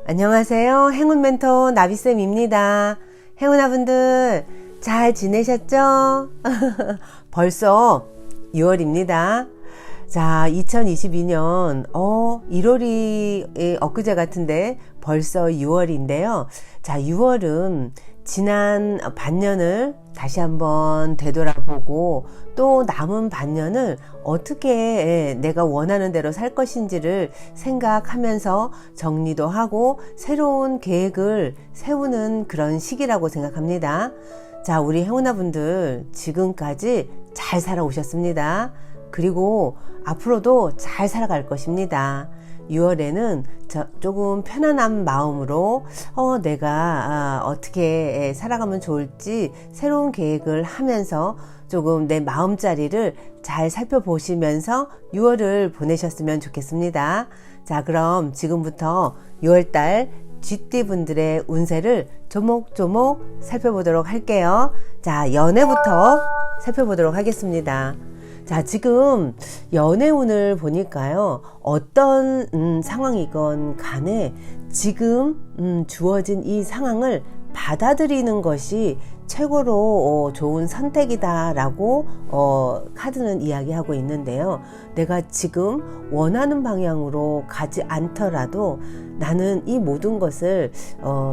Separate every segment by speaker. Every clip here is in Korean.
Speaker 1: 안녕하세요. 행운 멘토 나비쌤입니다. 행운아분들 잘 지내셨죠? 벌써 6월입니다. 자, 2022년 1월이 엊그제 같은데 벌써 6월인데요. 자, 6월은 지난 반년을 다시 한번 되돌아보고 또 남은 반년을 어떻게 내가 원하는 대로 살 것인지를 생각하면서 정리도 하고 새로운 계획을 세우는 그런 시기라고 생각합니다. 자, 우리 행운아분들 지금까지 잘 살아오셨습니다. 그리고 앞으로도 잘 살아갈 것입니다. 6월에는 조금 편안한 마음으로 내가 어떻게 살아가면 좋을지 새로운 계획을 하면서 조금 내 마음자리를 잘 살펴보시면서 6월을 보내셨으면 좋겠습니다. 자, 그럼 지금부터 6월달 쥐띠분들의 운세를 조목조목 살펴보도록 할게요. 자, 연애부터 살펴보도록 하겠습니다. 자, 지금 연애운을 보니까요, 어떤 상황이건 간에 지금 주어진 이 상황을 받아들이는 것이 최고로 좋은 선택이다 라고 카드는 이야기하고 있는데요. 내가 지금 원하는 방향으로 가지 않더라도 나는 이 모든 것을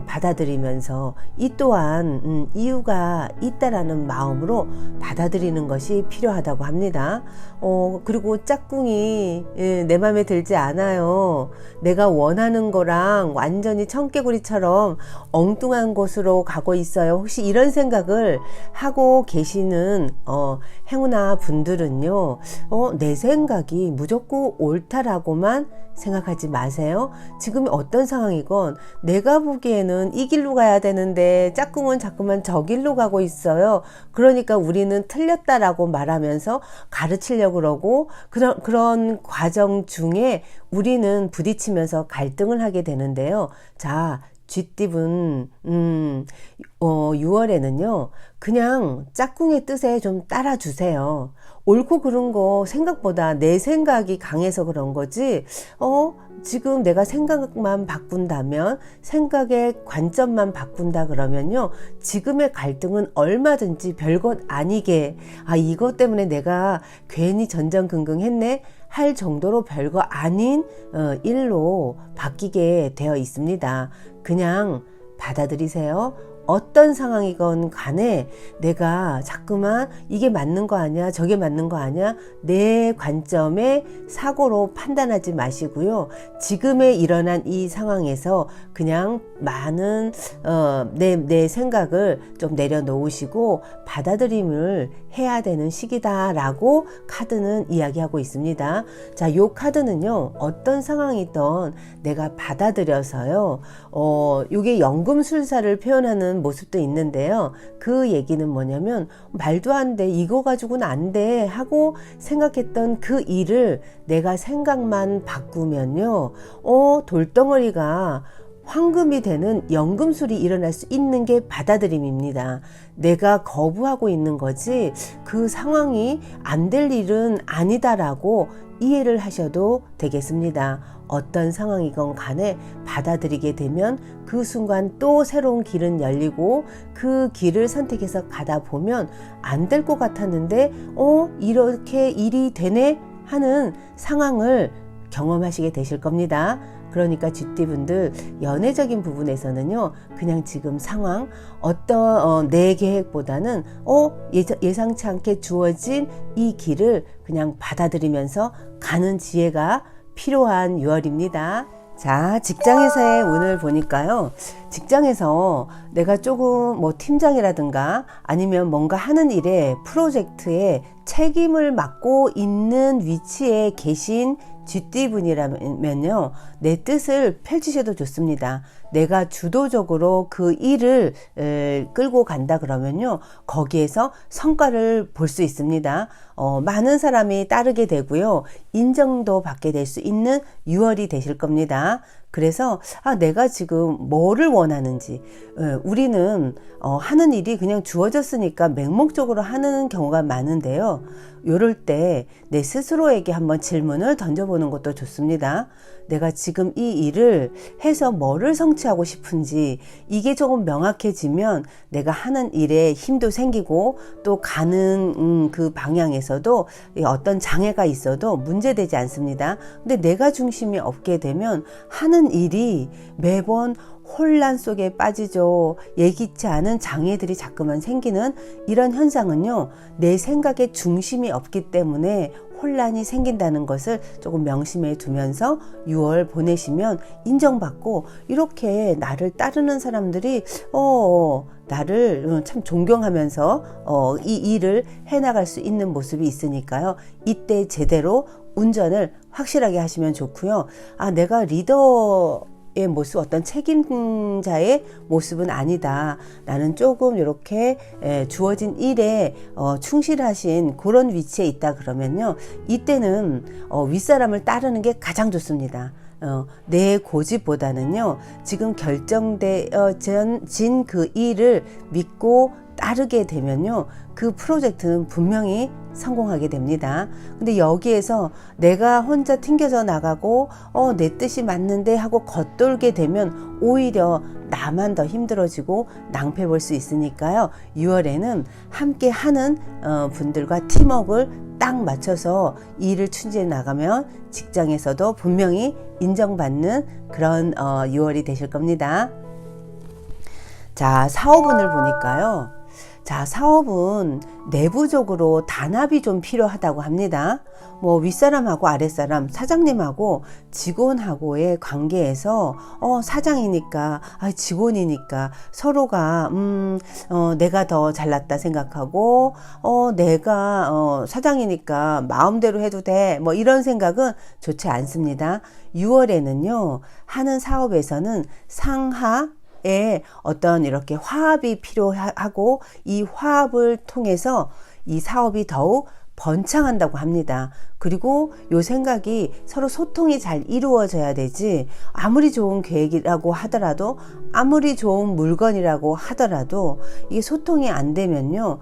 Speaker 1: 받아들이면서 이 또한 이유가 있다라는 마음으로 받아들이는 것이 필요하다고 합니다. 그리고 짝꿍이 내 마음에 들지 않아요. 내가 원하는 거랑 완전히 청개구리처럼 엉뚱한 곳으로 가고 있어요. 혹시 이런 생각을 하고 계시는 행운아 분들은요, 내 생각이 무조건 옳다라고만 생각하지 마세요. 지금 어떤 상황이건 내가 보기에는 이 길로 가야 되는데 짝꿍은 자꾸만 저 길로 가고 있어요. 그러니까 우리는 틀렸다라고 말하면서 가르치려고 그러고 그런 과정 중에 우리는 부딪히면서 갈등을 하게 되는데요. 자, 쥐띠분 6월에는요 그냥 짝꿍의 뜻에 좀 따라주세요. 옳고 그른 거 생각보다 내 생각이 강해서 그런 거지, 지금 내가 생각만 바꾼다면, 생각의 관점만 바꾼다 그러면요, 지금의 갈등은 얼마든지 별것 아니게, 이것 때문에 내가 괜히 전전긍긍했네 할 정도로 별거 아닌 일로 바뀌게 되어 있습니다. 그냥 받아들이세요. 어떤 상황이건 간에 내가 자꾸만 이게 맞는 거 아니야, 저게 맞는 거 아니야, 내 관점의 사고로 판단하지 마시고요. 지금에 일어난 이 상황에서 그냥 많은 내 생각을 좀 내려놓으시고 받아들임을 해야 되는 시기다라고 카드는 이야기하고 있습니다. 자, 요 카드는요, 어떤 상황이든 내가 받아들여서요, 요게 연금술사를 표현하는 모습도 있는데요. 그 얘기는 뭐냐면, 말도 안 돼, 이거 가지고는 안 돼 하고 생각했던 그 일을 내가 생각만 바꾸면요, 돌덩어리가 황금이 되는 연금술이 일어날 수 있는 게 받아들임입니다. 내가 거부하고 있는 거지 그 상황이 안 될 일은 아니다라고 이해를 하셔도 되겠습니다. 어떤 상황이건 간에 받아들이게 되면 그 순간 또 새로운 길은 열리고 그 길을 선택해서 가다 보면 안 될 것 같았는데 이렇게 일이 되네 하는 상황을 경험하시게 되실 겁니다. 그러니까 쥐띠분들 연애적인 부분에서는요, 그냥 지금 상황 어떤 내 계획보다는 예상치 않게 주어진 이 길을 그냥 받아들이면서 가는 지혜가 필요한 6월입니다. 자, 직장에서의 운을 보니까요, 직장에서 내가 조금 팀장이라든가 아니면 뭔가 하는 일에 프로젝트에 책임을 맡고 있는 위치에 계신 쥐띠분이라면요, 내 뜻을 펼치셔도 좋습니다. 내가 주도적으로 그 일을 끌고 간다 그러면요, 거기에서 성과를 볼 수 있습니다. 많은 사람이 따르게 되고요, 인정도 받게 될 수 있는 6월이 되실 겁니다. 그래서 내가 지금 뭐를 원하는지, 우리는 하는 일이 그냥 주어졌으니까 맹목적으로 하는 경우가 많은데요, 요럴 때 내 스스로에게 한번 질문을 던져보는 것도 좋습니다. 내가 지금 이 일을 해서 뭐를 성취하고 싶은지 이게 조금 명확해지면 내가 하는 일에 힘도 생기고 또 가는 그 방향에서도 어떤 장애가 있어도 문제되지 않습니다. 근데 내가 중심이 없게 되면 하는 일이 매번 혼란 속에 빠지죠. 예기치 않은 장애들이 자꾸만 생기는 이런 현상은요, 내 생각에 중심이 없기 때문에 혼란이 생긴다는 것을 조금 명심해 두면서 6월 보내시면 인정받고, 이렇게 나를 따르는 사람들이 나를 참 존경하면서 이 일을 해나갈 수 있는 모습이 있으니까요. 이때 제대로 운전을 확실하게 하시면 좋고요. 내가 리더의 모습, 어떤 책임자의 모습은 아니다. 나는 조금 이렇게 주어진 일에 충실하신 그런 위치에 있다 그러면요, 이때는 윗사람을 따르는 게 가장 좋습니다. 내 고집보다는요, 지금 결정되어진 그 일을 믿고 따르게 되면요, 그 프로젝트는 분명히 성공하게 됩니다. 근데 여기에서 내가 혼자 튕겨져 나가고 내 뜻이 맞는데 하고 겉돌게 되면 오히려 나만 더 힘들어지고 낭패 볼 수 있으니까요. 6월에는 함께 하는 분들과 팀워크를 딱 맞춰서 일을 추진해 나가면 직장에서도 분명히 인정받는 그런 6월이 되실 겁니다. 자, 사업운을 보니까요. 자, 사업은 내부적으로 단합이 좀 필요하다고 합니다. 뭐 윗사람하고 아랫사람, 사장님하고 직원하고의 관계에서 사장이니까 직원이니까 서로가 내가 더 잘났다 생각하고 내가 사장이니까 마음대로 해도 돼, 뭐 이런 생각은 좋지 않습니다. 6월에는요, 하는 사업에서는 상하 어떤 이렇게 화합이 필요하고, 이 화합을 통해서 이 사업이 더욱 번창한다고 합니다. 그리고 요 생각이 서로 소통이 잘 이루어져야 되지, 아무리 좋은 계획이라고 하더라도, 아무리 좋은 물건이라고 하더라도 이게 소통이 안 되면요,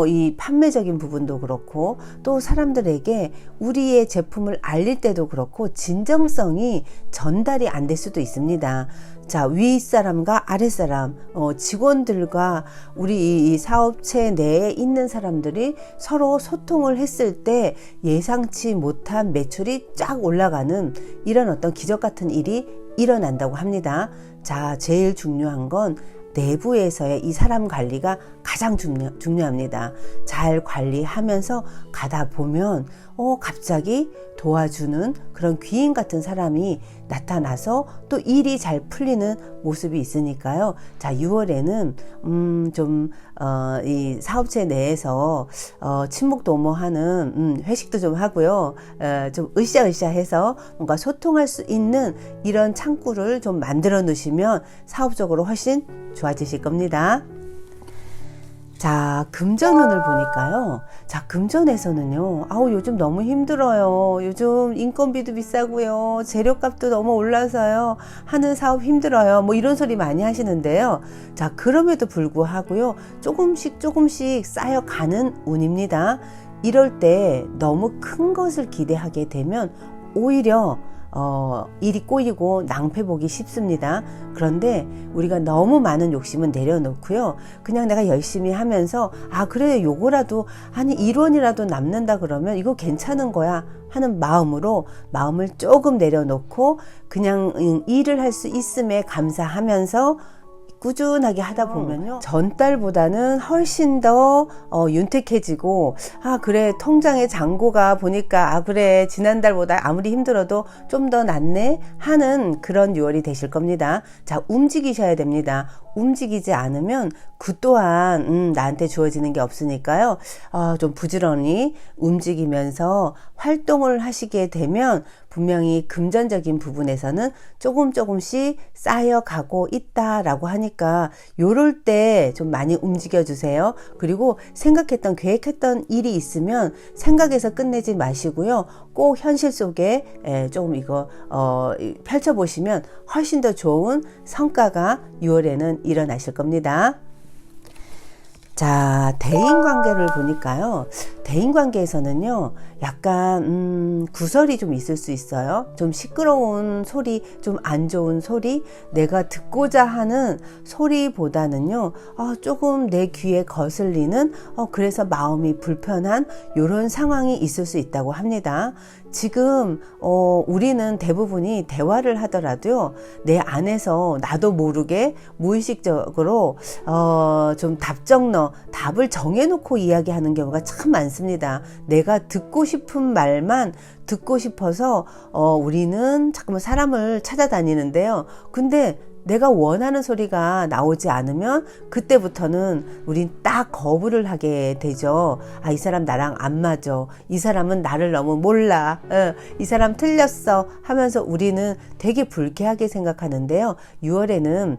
Speaker 1: 이 판매적인 부분도 그렇고 또 사람들에게 우리의 제품을 알릴 때도 그렇고 진정성이 전달이 안 될 수도 있습니다. 자, 윗사람과 아랫사람, 직원들과 우리 이 사업체 내에 있는 사람들이 서로 소통을 했을 때 예상치 못한 매출이 쫙 올라가는 이런 어떤 기적 같은 일이 일어난다고 합니다. 자, 제일 중요한 건 내부에서의 이 사람 관리가 가장 중요합니다. 잘 관리하면서 가다 보면 갑자기 도와주는 그런 귀인 같은 사람이 나타나서 또 일이 잘 풀리는 모습이 있으니까요. 자, 6월에는 이 사업체 내에서 친목도모하는 회식도 좀 하고요. 좀 으쌰으쌰 해서 뭔가 소통할 수 있는 이런 창구를 좀 만들어 놓으시면 사업적으로 훨씬 좋아지실 겁니다. 자, 금전운을 보니까요. 자, 금전에서는요, 요즘 너무 힘들어요. 요즘 인건비도 비싸고요. 재료값도 너무 올라서요. 하는 사업 힘들어요. 뭐 이런 소리 많이 하시는데요. 자, 그럼에도 불구하고요, 조금씩 쌓여가는 운입니다. 이럴 때 너무 큰 것을 기대하게 되면 오히려 일이 꼬이고 낭패 보기 쉽습니다. 그런데 우리가 너무 많은 욕심은 내려놓고요, 그냥 내가 열심히 하면서 그래, 요거라도 1원이라도 남는다 그러면 이거 괜찮은 거야 하는 마음을 조금 내려놓고 그냥 일을 할 수 있음에 감사하면서 꾸준하게 하다 보면요, 전달보다는 훨씬 더 윤택해지고, 그래, 통장의 잔고가 보니까 그래, 지난달보다 아무리 힘들어도 좀 더 낫네 하는 그런 6월이 되실 겁니다. 자, 움직이셔야 됩니다. 움직이지 않으면 그 또한 나한테 주어지는 게 없으니까요. 좀 부지런히 움직이면서 활동을 하시게 되면 분명히 금전적인 부분에서는 조금씩 쌓여가고 있다라고 하니까 요럴 때 좀 많이 움직여 주세요. 그리고 생각했던, 계획했던 일이 있으면 생각에서 끝내지 마시고요, 꼭 현실 속에 조금 이거 펼쳐보시면 훨씬 더 좋은 성과가 6월에는 일어나실 겁니다. 자, 대인관계를 보니까요, 대인관계에서는요, 약간 구설이 좀 있을 수 있어요. 좀 시끄러운 소리, 좀 안 좋은 소리, 내가 듣고자 하는 소리보다는요, 조금 내 귀에 거슬리는, 그래서 마음이 불편한 이런 상황이 있을 수 있다고 합니다. 지금 우리는 대부분이 대화를 하더라도요, 내 안에서 나도 모르게 무의식적으로 좀 답을 정해놓고 이야기하는 경우가 참 많습니다. 내가 듣고 싶은 말만 듣고 싶어서 우리는 자꾸만 사람을 찾아다니는데요. 근데 내가 원하는 소리가 나오지 않으면 그때부터는 우린 딱 거부를 하게 되죠. 이 사람 나랑 안 맞아. 이 사람은 나를 너무 몰라. 이 사람 틀렸어. 하면서 우리는 되게 불쾌하게 생각하는데요. 6월에는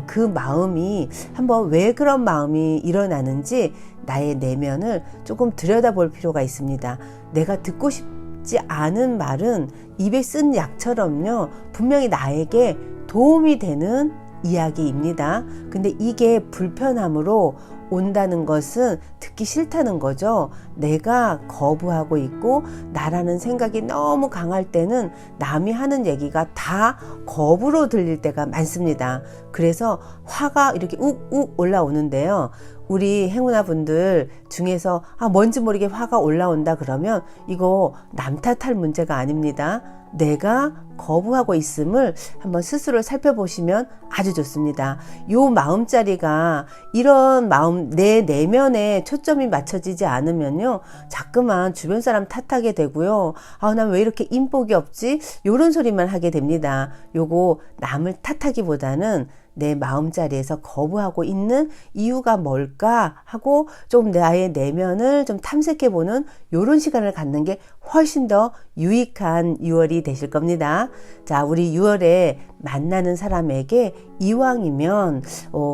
Speaker 1: 그 마음이 한번 왜 그런 마음이 일어나는지 나의 내면을 조금 들여다볼 필요가 있습니다. 내가 듣고 싶지 않은 말은 입에 쓴 약처럼요. 분명히 나에게 도움이 되는 이야기입니다. 근데 이게 불편함으로 온다는 것은 듣기 싫다는 거죠. 내가 거부하고 있고 나라는 생각이 너무 강할 때는 남이 하는 얘기가 다 거부로 들릴 때가 많습니다. 그래서 화가 이렇게 욱욱 올라오는데요. 우리 행운아 분들 중에서 뭔지 모르게 화가 올라온다 그러면 이거 남 탓할 문제가 아닙니다. 내가 거부하고 있음을 한번 스스로 살펴보시면 아주 좋습니다. 요 마음자리가 이런 마음, 내 내면에 초점이 맞춰지지 않으면요, 자꾸만 주변 사람 탓하게 되고요. 난 왜 이렇게 인복이 없지? 요런 소리만 하게 됩니다. 요거 남을 탓하기보다는 내 마음자리에서 거부하고 있는 이유가 뭘까 하고 좀 나의 내면을 좀 탐색해보는 이런 시간을 갖는 게 훨씬 더 유익한 6월이 되실 겁니다. 자, 우리 6월에 만나는 사람에게 이왕이면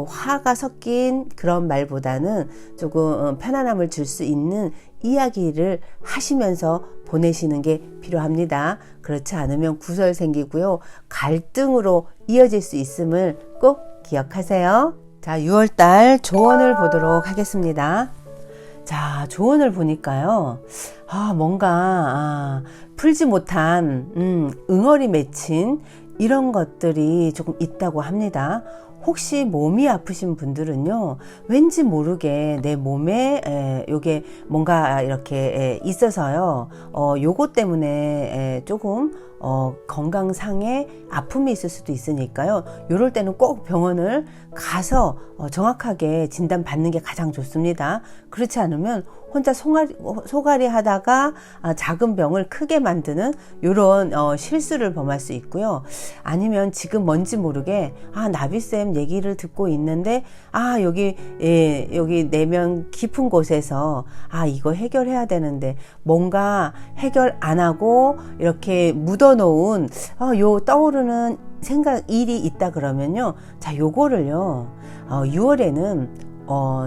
Speaker 1: 화가 섞인 그런 말보다는 조금 편안함을 줄 수 있는 이야기를 하시면서 보내시는 게 필요합니다. 그렇지 않으면 구설 생기고요. 갈등으로 이어질 수 있음을 꼭 기억하세요. 자, 6월달 조언을 보도록 하겠습니다. 자, 조언을 보니까요. 뭔가 풀지 못한 응어리 맺힌 이런 것들이 조금 있다고 합니다. 혹시 몸이 아프신 분들은요, 왠지 모르게 내 몸에 요게 뭔가 이렇게 있어서요, 요것 때문에 조금 건강상의 아픔이 있을 수도 있으니까요. 요럴 때는 꼭 병원을 가서 정확하게 진단받는 게 가장 좋습니다. 그렇지 않으면 혼자 소가리 하다가 작은 병을 크게 만드는 요런 실수를 범할 수 있고요. 아니면 지금 뭔지 모르게 나비쌤 얘기를 듣고 있는데 여기 내면 깊은 곳에서 이거 해결해야 되는데 뭔가 해결 안 하고 이렇게 묻어놓은 요 떠오르는 생각 일이 있다 그러면요. 자, 요거를요 6월에는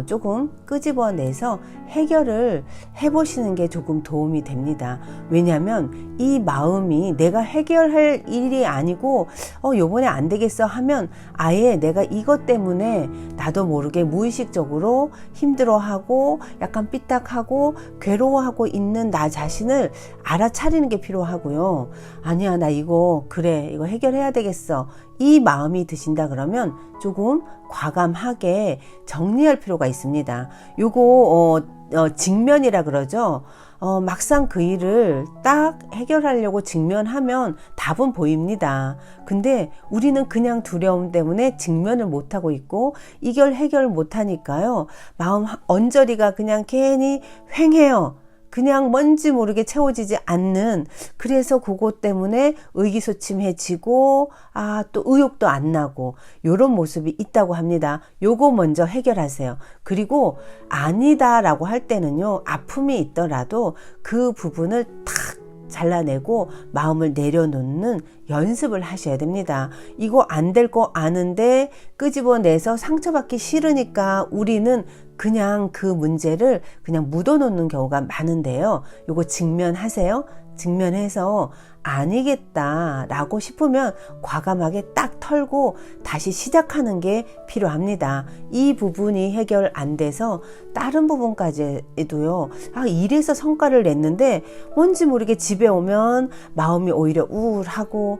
Speaker 1: 조금 끄집어내서 해결을 해보시는 게 조금 도움이 됩니다. 왜냐하면 이 마음이 내가 해결할 일이 아니고 요번에 안 되겠어 하면 아예 내가 이것 때문에 나도 모르게 무의식적으로 힘들어하고 약간 삐딱하고 괴로워하고 있는 나 자신을 알아차리는 게 필요하고요. 아니야, 나 이거 해결해야 되겠어. 이 마음이 드신다 그러면 조금 과감하게 정리할 필요가 있습니다. 요거 직면이라 그러죠. 막상 그 일을 딱 해결하려고 직면하면 답은 보입니다. 근데 우리는 그냥 두려움 때문에 직면을 못하고 있고 해결 못하니까요. 마음 언저리가 그냥 괜히 횡해요. 그냥 뭔지 모르게 채워지지 않는, 그래서 그것 때문에 의기소침해지고 또 의욕도 안 나고 요런 모습이 있다고 합니다. 요거 먼저 해결하세요. 그리고 아니다라고 할 때는요, 아픔이 있더라도 그 부분을 탁 잘라내고 마음을 내려놓는 연습을 하셔야 됩니다. 이거 안 될 거 아는데 끄집어내서 상처받기 싫으니까 우리는 그냥 그 문제를 그냥 묻어놓는 경우가 많은데요. 요거 직면하세요. 직면해서 아니겠다라고 싶으면 과감하게 딱 털고 다시 시작하는 게 필요합니다. 이 부분이 해결 안 돼서 다른 부분까지도요. 이래서 성과를 냈는데 뭔지 모르게 집에 오면 마음이 오히려 우울하고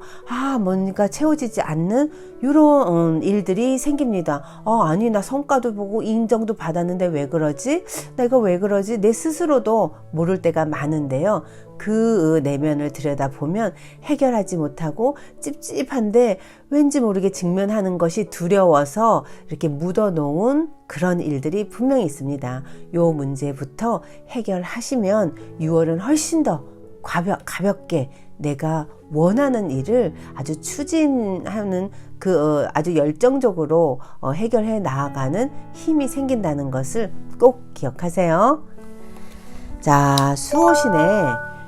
Speaker 1: 뭔가 채워지지 않는 이런 일들이 생깁니다. 아니 나 성과도 보고 인정도 받았는데 왜 그러지? 내가 왜 그러지? 내 스스로도 모를 때가 많은데요. 그 내면을 들여다보면 해결하지 못하고 찝찝한데 왠지 모르게 직면하는 것이 두려워서 이렇게 묻어놓은 그런 일들이 분명히 있습니다. 요 문제부터 해결하시면 6월은 훨씬 더 가볍게 내가 원하는 일을 아주 추진하는 아주 열정적으로 해결해 나아가는 힘이 생긴다는 것을 꼭 기억하세요. 자, 수호신의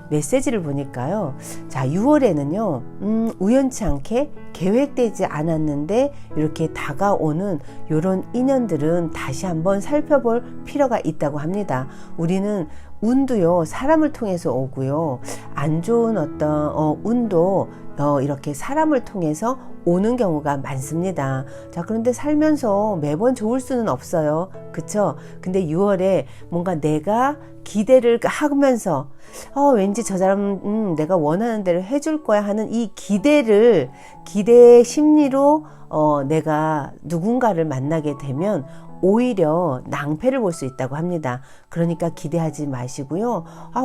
Speaker 1: 메시지를 보니까요. 자, 6월에는요, 우연치 않게 계획되지 않았는데 이렇게 다가오는 이런 인연들은 다시 한번 살펴볼 필요가 있다고 합니다. 우리는 운도요, 사람을 통해서 오고요, 안 좋은 어떤 운도 이렇게 사람을 통해서 오는 경우가 많습니다. 자, 그런데 살면서 매번 좋을 수는 없어요. 그쵸? 근데 6월에 뭔가 내가 기대를 하면서 왠지 저 사람 내가 원하는 대로 해줄 거야 하는 이 기대 심리로 내가 누군가를 만나게 되면 오히려 낭패를 볼 수 있다고 합니다. 그러니까 기대하지 마시고요.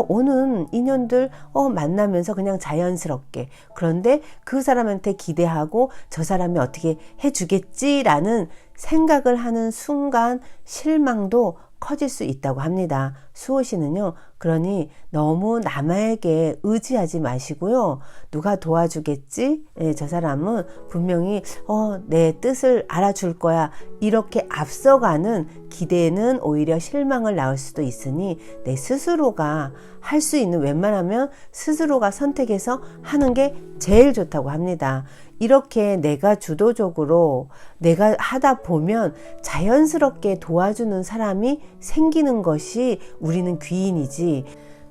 Speaker 1: 오는 인연들 만나면서 그냥 자연스럽게, 그런데 그 사람한테 기대하고 저 사람이 어떻게 해주겠지라는 생각을 하는 순간 실망도 커질 수 있다고 합니다. 수호신은요, 그러니 너무 남에게 의지하지 마시고요. 누가 도와주겠지? 저 사람은 분명히 내 뜻을 알아줄 거야. 이렇게 앞서가는 기대는 오히려 실망을 낳을 수도 있으니 내 스스로가 할 수 있는, 웬만하면 스스로가 선택해서 하는 게 제일 좋다고 합니다. 이렇게 내가 주도적으로 내가 하다 보면 자연스럽게 도와주는 사람이 생기는 것이 우리는 귀인이지,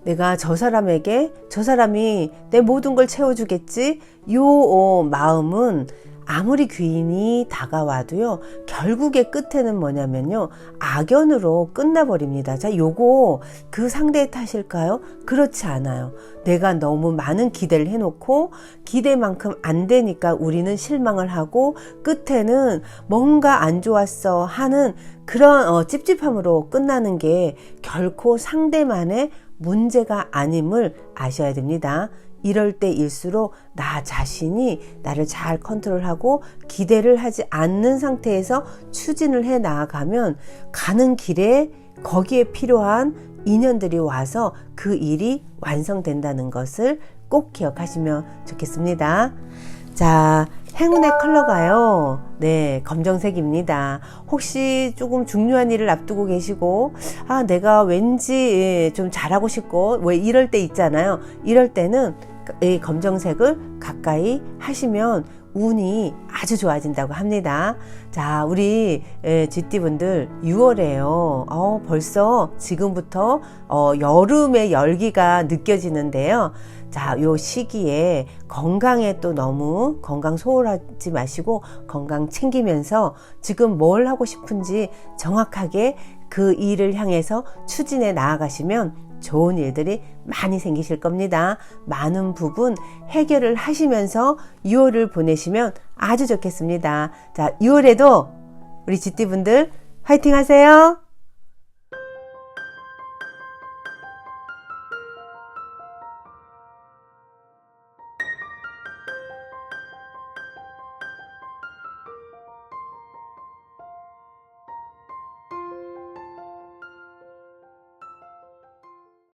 Speaker 1: 내가 저 사람에게 저 사람이 내 모든 걸 채워주겠지, 요 마음은 아무리 귀인이 다가와도요, 결국의 끝에는 뭐냐면요, 악연으로 끝나버립니다. 자, 요거 그 상대의 탓일까요? 그렇지 않아요. 내가 너무 많은 기대를 해놓고 기대만큼 안 되니까 우리는 실망을 하고 끝에는 뭔가 안 좋았어 하는 그런 찝찝함으로 끝나는 게 결코 상대만의 문제가 아님을 아셔야 됩니다. 이럴 때일수록 나 자신이 나를 잘 컨트롤하고 기대를 하지 않는 상태에서 추진을 해 나아가면 가는 길에 거기에 필요한 인연들이 와서 그 일이 완성된다는 것을 꼭 기억하시면 좋겠습니다. 자, 행운의 컬러가요, 네, 검정색입니다. 혹시 조금 중요한 일을 앞두고 계시고 내가 왠지 좀 잘하고 싶고 왜 이럴 때 있잖아요. 이럴 때는 이 검정색을 가까이 하시면 운이 아주 좋아진다고 합니다. 자, 우리 쥐띠분들 6월에요. 벌써 지금부터 여름의 열기가 느껴지는데요. 자, 요 시기에 건강에 또 너무 건강 소홀하지 마시고 건강 챙기면서 지금 뭘 하고 싶은지 정확하게 그 일을 향해서 추진해 나아가시면 좋은 일들이 많이 생기실 겁니다. 많은 부분 해결을 하시면서 6월을 보내시면 아주 좋겠습니다. 자, 6월에도 우리 쥐띠분들 화이팅 하세요.